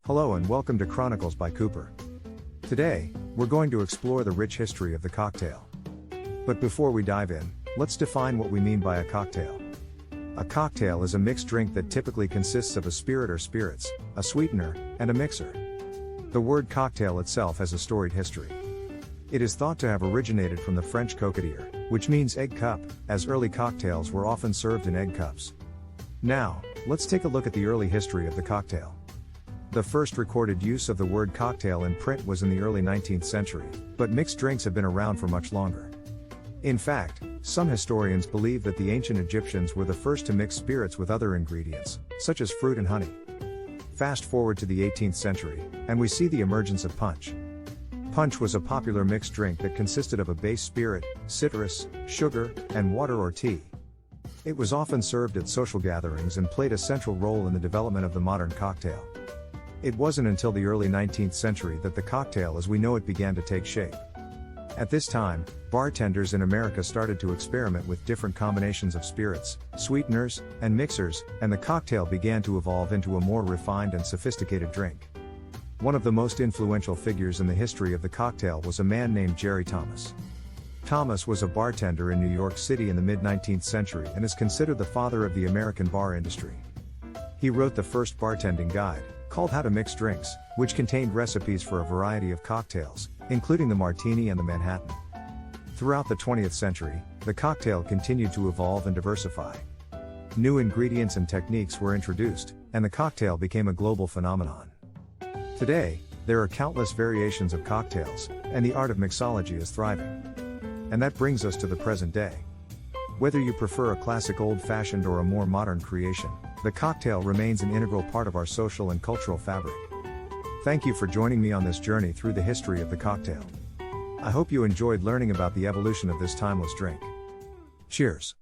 Hello and welcome to Chronicles by Cooper. Today, we're going to explore the rich history of the cocktail. But before we dive in, let's define what we mean by a cocktail. A cocktail is a mixed drink that typically consists of a spirit or spirits, a sweetener, and a mixer. The word cocktail itself has a storied history. It is thought to have originated from the French coquetier, which means egg cup, as early cocktails were often served in egg cups. Now, let's take a look at the early history of the cocktail. The first recorded use of the word cocktail in print was in the early 19th century, but mixed drinks have been around for much longer. In fact, some historians believe that the ancient Egyptians were the first to mix spirits with other ingredients, such as fruit and honey. Fast forward to the 18th century, and we see the emergence of punch. Punch was a popular mixed drink that consisted of a base spirit, citrus, sugar, and water or tea. It was often served at social gatherings and played a central role in the development of the modern cocktail. It wasn't until the early 19th century that the cocktail as we know it began to take shape. At this time, bartenders in America started to experiment with different combinations of spirits, sweeteners, and mixers, and the cocktail began to evolve into a more refined and sophisticated drink. One of the most influential figures in the history of the cocktail was a man named Jerry Thomas. Thomas was a bartender in New York City in the mid-19th century and is considered the father of the American bar industry. He wrote the first bartending guide, called How to Mix Drinks, which contained recipes for a variety of cocktails, including the martini and the Manhattan. Throughout the 20th century, the cocktail continued to evolve and diversify. New ingredients and techniques were introduced, and the cocktail became a global phenomenon. Today, there are countless variations of cocktails, and the art of mixology is thriving. And that brings us to the present day. Whether you prefer a classic old-fashioned or a more modern creation, the cocktail remains an integral part of our social and cultural fabric. Thank you for joining me on this journey through the history of the cocktail. I hope you enjoyed learning about the evolution of this timeless drink. Cheers!